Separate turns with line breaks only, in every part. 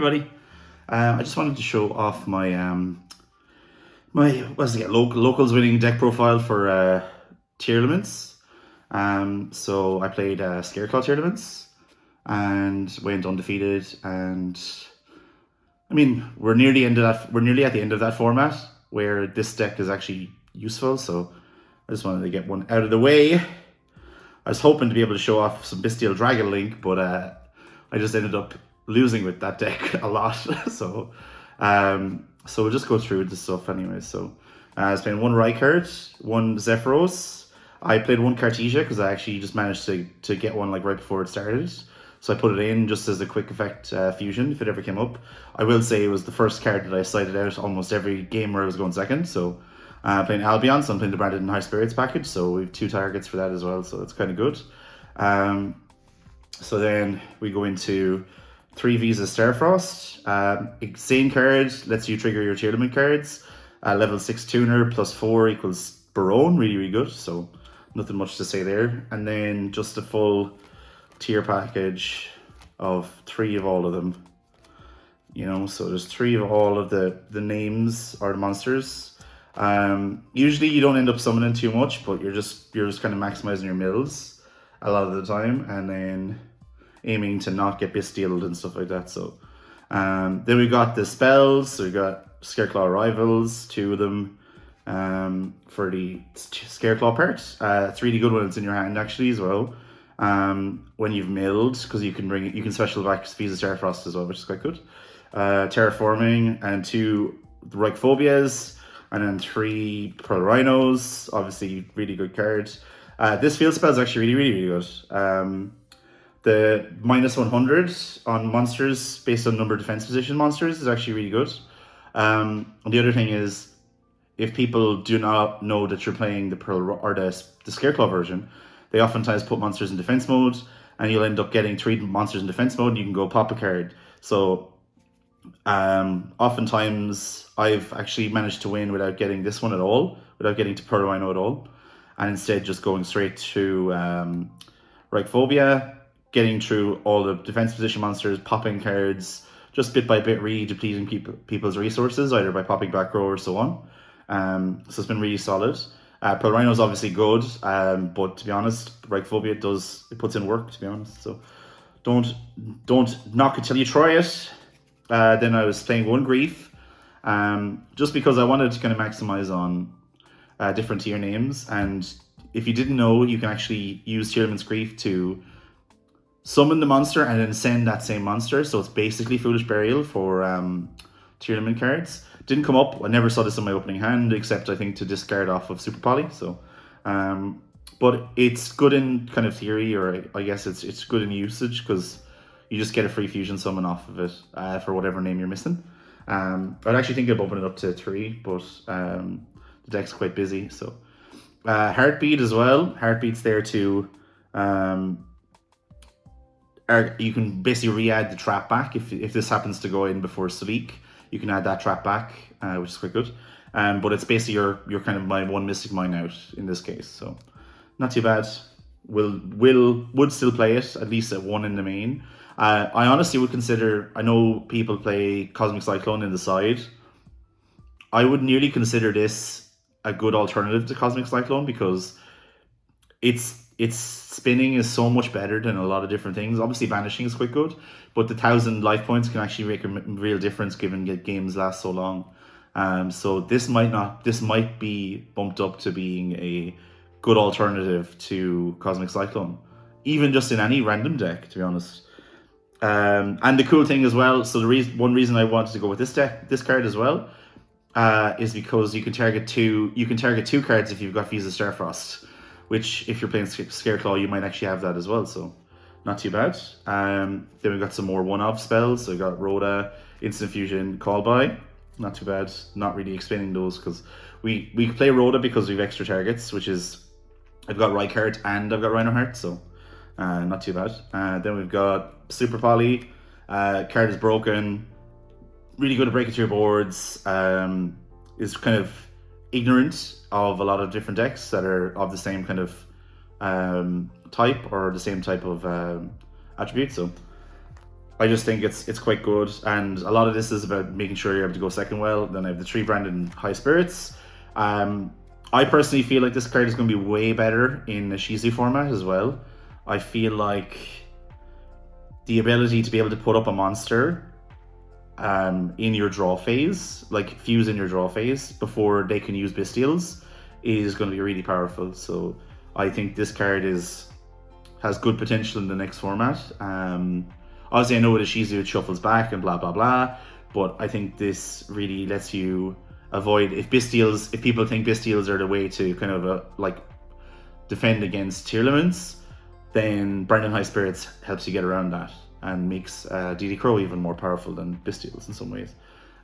everybody. I just wanted to show off my locals winning deck profile for Tearlaments. So I played Scareclaw Tearlaments and went undefeated, and I mean we're nearly at the end of that format where this deck is actually useful. So I just wanted to get one out of the way. I was hoping to be able to show off some Bestial Dragon Link, but I just ended up losing with that deck a lot. So we'll just go through the stuff anyway. So I was playing one Rykard, one Zephyros. I played one Cartesia because I actually just managed to get one like right before it started. So I put it in just as a quick effect fusion if it ever came up. I will say it was the first card that I cited out almost every game where I was going second. So playing Albion, so I'm playing the Branded and High Spirits package. So we have 2 targets for that as well. So that's kind of good. So then we go into 3 Visa Starfrost. Same card lets you trigger your Tearlament cards. Level 6 tuner plus 4 equals Barone. Really, really good. So nothing much to say there. And then just a full tier package of 3 of all of them. You know, so there's 3 of all of the names or the monsters. Usually you don't end up summoning too much, but you're just kind of maximizing your mills a lot of the time, and then aiming to not get bestialed and stuff like that. So then we got the spells. So we got Scareclaw Rivals, 2 of them for the Scareclaw part. 3 good ones in your hand actually as well. When you've milled, because you can special back Visa Starfrost as well, which is quite good. Terraforming and 2 Ryphobias, and then 3 Pearl Rhinos. Obviously, really good card. This field spell is actually really, really, really good. The minus 100 on monsters based on number of defense position monsters is actually really good. And the other thing is, if people do not know that you're playing the Pearl or the Scareclaw version, they oftentimes put monsters in defense mode, and you'll end up getting 3 monsters in defense mode. And you can go pop a card. So oftentimes I've actually managed to win without getting this one at all, without getting to Pearl Rhino at all, and instead just going straight to Ryphobia, getting through all the defense position monsters, popping cards, just bit by bit, really depleting people's resources, either by popping back row or so on. So it's been really solid. Pearl Rhino is obviously good, but to be honest, Ryphobia it puts in work, to be honest. So don't knock it till you try it. Then I was playing one Grief, just because I wanted to kind of maximize on different tier names. And if you didn't know, you can actually use Tearlament's Grief to summon the monster and then send that same monster. So it's basically Foolish Burial for Tearlament cards. Didn't come up. I never saw this in my opening hand, except I think to discard off of Super Poly. So, but it's good in kind of theory, or I guess it's good in usage because you just get a free fusion summon off of it for whatever name you're missing. I'd actually think I'd open it up to 3, but the deck's quite busy. So Heartbeat as well. Heartbeat's there to you can basically re-add the trap back if this happens to go in before Sleek. You can add that trap back, which is quite good. But it's basically your kind of my 1 Mystic Mine out in this case. So not too bad. Would still play it, at least at 1 in the main. I honestly would consider, I know people play Cosmic Cyclone in the side. I would nearly consider this a good alternative to Cosmic Cyclone because its spinning is so much better than a lot of different things. Obviously, Vanishing is quite good, but the 1,000 life points can actually make a real difference given that games last so long. So this might be bumped up to being a good alternative to Cosmic Cyclone, even just in any random deck, to be honest. And the cool thing as well, so one reason I wanted to go with this card as well, is because you can target 2 cards if you've got Visa Starfrost, which if you're playing Scareclaw, you might actually have that as well, so not too bad. Then we've got some more one-off spells. So we've got Rhoda, Instant Fusion, Call By. Not too bad. Not really explaining those because we play Rhoda because we have extra targets, which is I've got Rykard and I've got Rhinoheart, so not too bad. Then we've got Super Poly. Card is broken. Really good at breaking through boards. Is kind of ignorant of a lot of different decks that are of the same kind of type or the same type of attribute. So I just think it's quite good, and a lot of this is about making sure you're able to go second well. Then I have the 3 Brandon High Spirits. I personally feel like this card is going to be way better in a Shizu format as well. I feel like the ability to be able to put up a monster in your draw phase, like fuse in your draw phase before they can use Bestials, is going to be really powerful. So I think this card has good potential in the next format. Obviously, I know with a Shizu it shuffles back and blah blah blah, but I think this really lets you avoid if people think Bestials are the way to kind of like defend against Tearlaments, then Brandon High Spirits helps you get around that and makes DD Crow even more powerful than Bestials in some ways.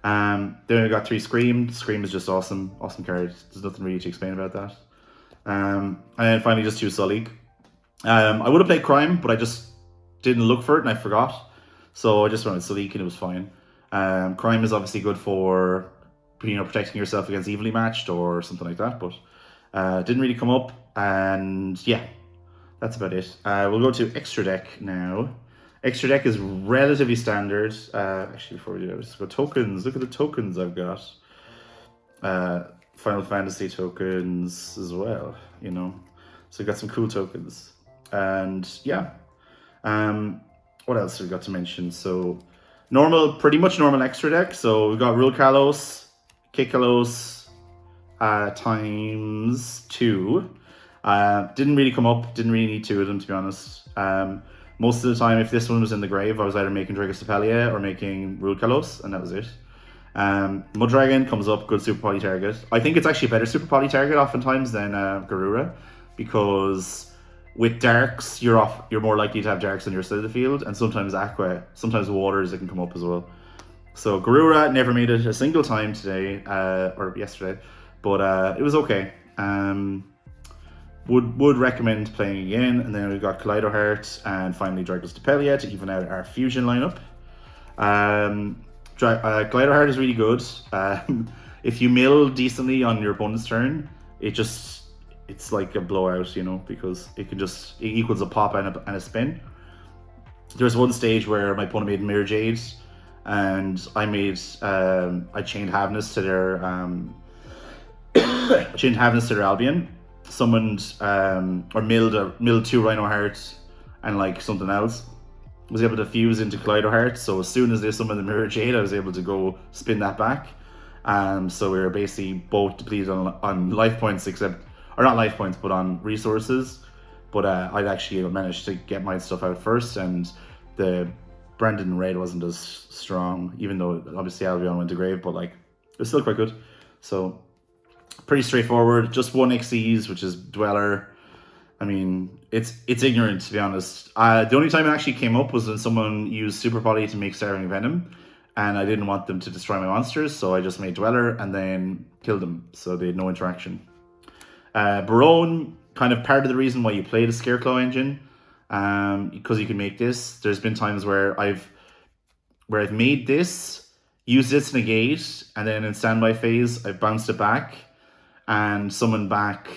Then we got 3 Scream. Scream is just awesome card. There's nothing really to explain about that. And then finally just 2 Sully. I would have played Crime, but I just didn't look for it and I forgot. So I just went with Sully and it was fine. Crime is obviously good for protecting yourself against evenly matched or something like that, but didn't really come up. And yeah, that's about it. We'll go to Extra Deck now. Extra Deck is relatively standard. Actually, before we do that, let's go tokens. Look at the tokens I've got. Final Fantasy tokens as well, you know. So we've got some cool tokens. And yeah. What else have we got to mention? So pretty much normal Extra Deck. So we've got Rule Kalos, Kick Kalos, times 2. Didn't really come up, didn't really need 2 of them to be honest. Most of the time, if this one was in the grave, I was either making Dragus Tapalia or making Rule Kalos, and that was it. Mud Dragon comes up, good Super Poly target. I think it's actually a better Super Poly target oftentimes than Garura, because with Darks, you're more likely to have Darks on your side of the field, and sometimes Aqua, sometimes Waters, it can come up as well. So Garura never made it a single time today, or yesterday, but it was okay. Would recommend playing again. And then we've got Kaleido Heart and finally Dragus Tapalia to even out our fusion lineup. Kaleido Heart is really good. If you mill decently on your opponent's turn, it's like a blowout, you know, because it equals a pop and a spin. There's one stage where my opponent made Mirror Jade, and I chained Havness to their Albion. Summoned or milled 2 Rhino Hearts and like something else. Was able to fuse into Kaleido Heart. So as soon as they summoned the Mirror Jade, I was able to go spin that back. So we were basically both depleted on life points, or not life points, but on resources. But I'd actually managed to get my stuff out first, and the Brandon Raid wasn't as strong, even though obviously Albion went to grave, but like it was still quite good. So pretty straightforward. Just 1 Xyz, which is Dweller. I mean, it's ignorant to be honest. The only time it actually came up was when someone used Super Poly to make Starving Venom, and I didn't want them to destroy my monsters, so I just made Dweller and then killed them, so they had no interaction. Barone, kind of part of the reason why you play the Scareclaw engine, because you can make this. There's been times where I've made this, used it to negate, and then in standby phase I bounced it back and summoned back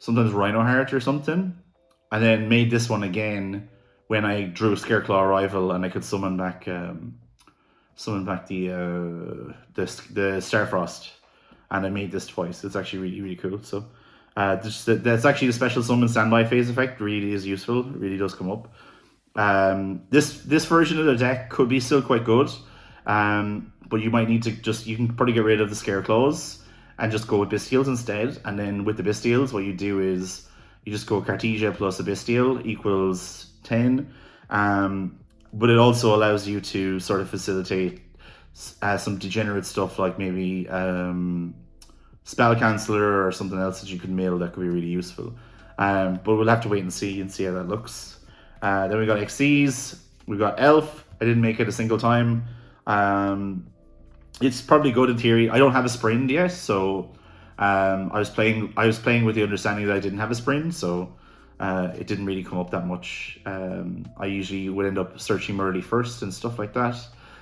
sometimes Rhino Heart or something, and then made this one again when I drew Scareclaw Arrival, and I could summon back the Starfrost, and I made this twice. It's actually really, really cool. So that's actually the special summon standby phase effect. Really is useful. It really does come up. This version of the deck could be still quite good, but you might need to you can probably get rid of the Scareclaws and just go with Bestials instead. And then with the Bestials, what you do is you just go Cartesia plus a Bestial equals 10. But it also allows you to sort of facilitate some degenerate stuff, like maybe Spell Canceller or something else that you could mill that could be really useful. But we'll have to wait and see how that looks. Then we got Xyz, we got Elf. I didn't make it a single time. It's probably good in theory. I don't have a sprint yet, so I was playing with the understanding that I didn't have a sprint, so it didn't really come up that much. I usually would end up searching Murley first and stuff like that.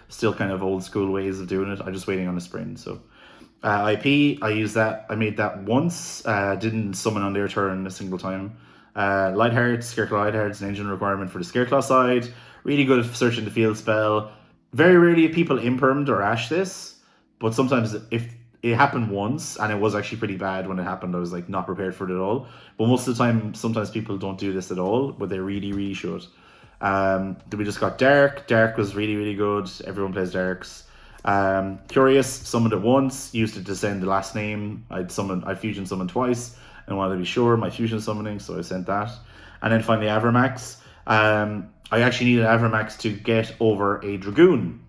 Still kind of old school ways of doing it. I'm just waiting on a sprint. So IP, I used that. I made that once. Didn't summon on their turn a single time. Lightheart, Scareclaw Lightheart is an engine requirement for the Scareclaw side. Really good search in the field spell. Very rarely people impermed or ash this, but sometimes if it happened once and it was actually pretty bad when it happened, I was like not prepared for it at all. But most of the time, sometimes people don't do this at all, but they really, really should. Then we just got Dark. Dark was really, really good. Everyone plays Darks. Curious, summoned it once, used it to send the last name. I fusion summoned twice and wanted to be sure my fusion summoning, so I sent that. And then finally Avramax. I actually needed Avramax to get over a Dragoon.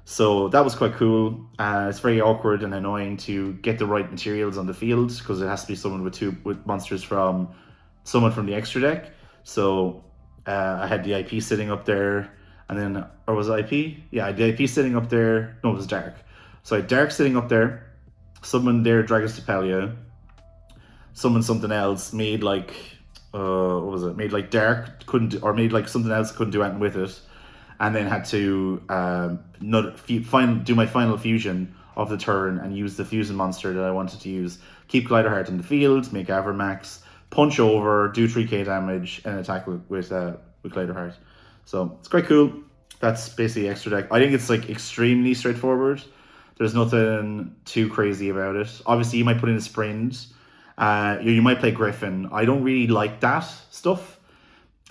So that was quite cool. It's very awkward and annoying to get the right materials on the field because it has to be someone with monsters from someone from the extra deck. So I had the IP sitting up there, and then, or was it IP? Yeah, I had the IP sitting up there. No, it was Dark. So I had Dark sitting up there, summoned their Dragon's Tapelia, summoned something else, made like, what was it? Made like Dark made like something else couldn't do anything with it, and then had to do my final fusion of the turn and use the fusion monster that I wanted to use. Keep Glider Heart in the field, make Avramax, punch over, do 3k damage, and attack with Glider Heart. So it's quite cool. That's basically extra deck. I think it's like extremely straightforward. There's nothing too crazy about it. Obviously, you might put in a sprint. You might play Griffin. I don't really like that stuff.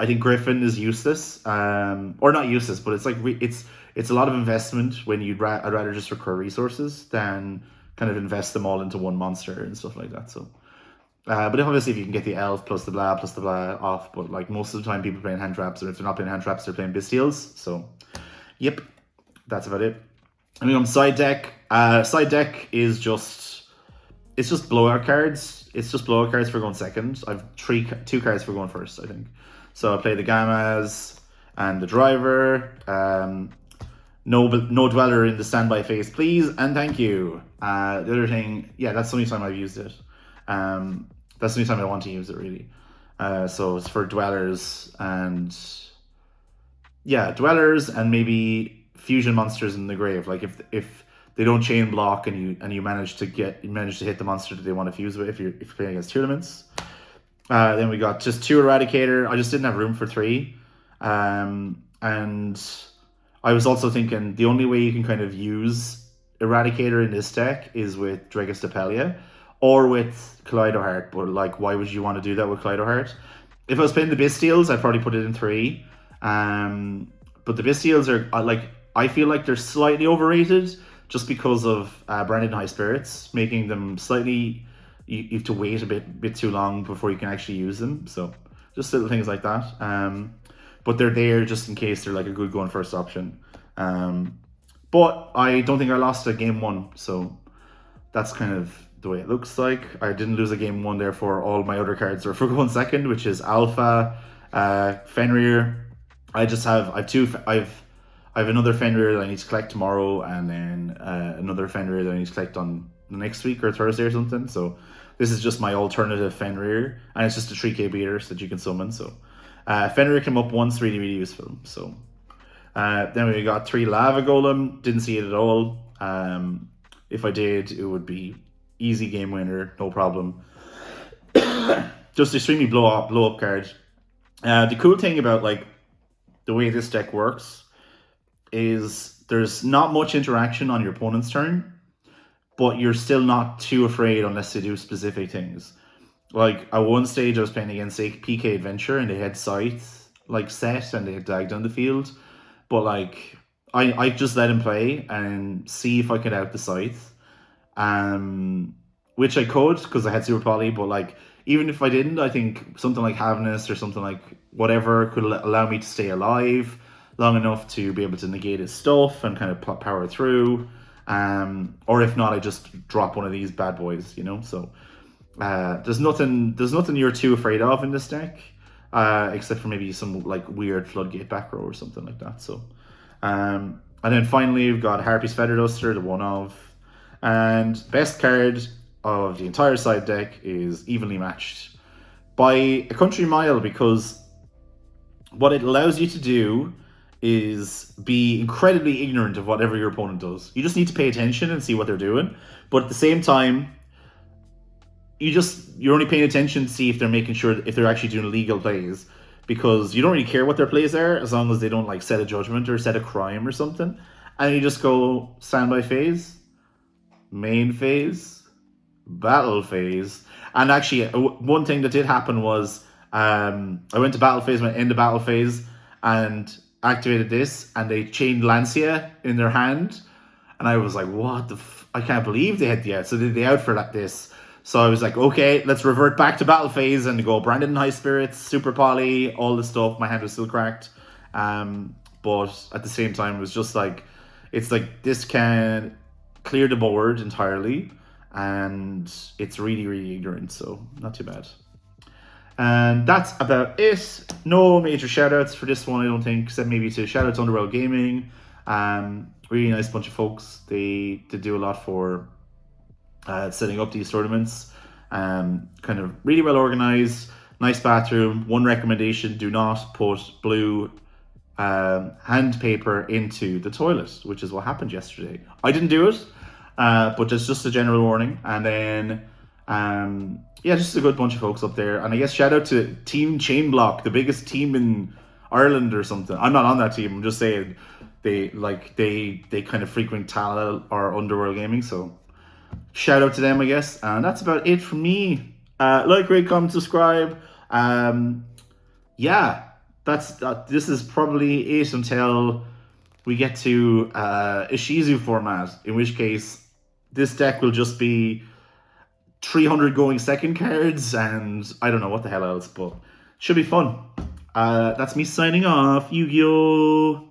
I think Griffin is useless, or not useless, but it's like it's a lot of investment when I'd rather just recur resources than kind of invest them all into one monster and stuff like that. So, but obviously if you can get the elf plus the blah off, but like most of the time people playing hand traps, or if they're not playing hand traps, they're playing Bestials. So, yep, that's about it. I mean, on side deck, side deck is it's just blowout cards. It's just blowout cards for going second. I've two cards for going first, I think. So I play the Gammas and the Driver. No Dweller in the standby phase, please, and thank you. The other thing, yeah, that's the only time I've used it. That's the only time I want to use it, really. So it's for Dwellers and maybe fusion monsters in the grave. Like if they don't chain block and you manage to hit the monster that they want to fuse with if you're playing against Tearlaments. Then we got just 2 Eradicator. I just didn't have room for 3. And I was also thinking the only way you can kind of use Eradicator in this deck is with Dragon's Tapelia or with Kaleido Heart. But like, why would you want to do that with Kaleido Heart? If I was playing the Bestials, I'd probably put it in 3. But the Bestials are like, I feel like they're slightly overrated just because of Branded High Spirits, making them slightly... You have to wait a bit too long before you can actually use them. So just little things like that. But they're there just in case they're like a good going first option. But I don't think I lost a game 1. So that's kind of the way it looks like. I didn't lose a game 1, therefore all my other cards are for going second, which is Alpha, Fenrir. I have another Fenrir that I need to collect tomorrow, and then another Fenrir that I need to collect on next week or Thursday or something. So this is just my alternative Fenrir, and it's just a 3k beater so that you can summon. So Fenrir came up once, really, really useful. So then we got 3 Lava Golem, didn't see it at all. If I did, it would be easy game winner, no problem. Just extremely blow up card. The cool thing about like the way this deck works is there's not much interaction on your opponent's turn, but you're still not too afraid unless they do specific things. Like at one stage I was playing against PK Adventure and they had Scythe like set and they had Dag down the field, but like I just let him play and see if I could out the Scythe, which I could because I had Super Poly, but like even if I didn't, I think something like Havness or something like whatever could allow me to stay alive long enough to be able to negate his stuff and kind of power through. Or if not, I just drop one of these bad boys, you know. So there's nothing you're too afraid of in this deck, except for maybe some like weird Floodgate back row or something like that. So and then finally we've got Harpy's Feather Duster, the one of, and best card of the entire side deck is Evenly Matched by a country mile, because what it allows you to do is be incredibly ignorant of whatever your opponent does. You just need to pay attention and see what they're doing, but at the same time you're only paying attention to see if they're making sure if they're actually doing legal plays, because you don't really care what their plays are as long as they don't like set a judgment or set a crime or something. And you just go standby phase, main phase, battle phase. And actually, one thing that did happen was I went to battle phase, went into battle phase, and activated this, and they chained Lancia in their hand. And I was like, what the I can't believe they had the out. So they out for this. So I was like, okay, let's revert back to battle phase and go Brandon in high spirits, super poly, all the stuff. My hand was still cracked. But at the same time, it was just like, it's like this can clear the board entirely. And it's really, really ignorant. So not too bad. And that's about it. No major shout outs for this one, I don't think, except maybe to shout out to Underworld Gaming. Really nice bunch of folks. They do a lot for setting up these tournaments. Kind of really well organized, nice bathroom. One recommendation: do not put blue hand paper into the toilet, which is what happened yesterday. I didn't do it, but just a general warning. And then, yeah, just a good bunch of folks up there. And I guess shout out to Team Chain Block, the biggest team in Ireland or something. I'm not on that team. I'm just saying they kind of frequent Tala or Underworld Gaming. So shout out to them, I guess. And that's about it from me. Like, rate, comment, subscribe. Yeah, this is probably it until we get to Ishizu format, in which case this deck will just be 300 going second cards and I don't know what the hell else, but should be fun. That's me signing off. Yu-Gi-Oh!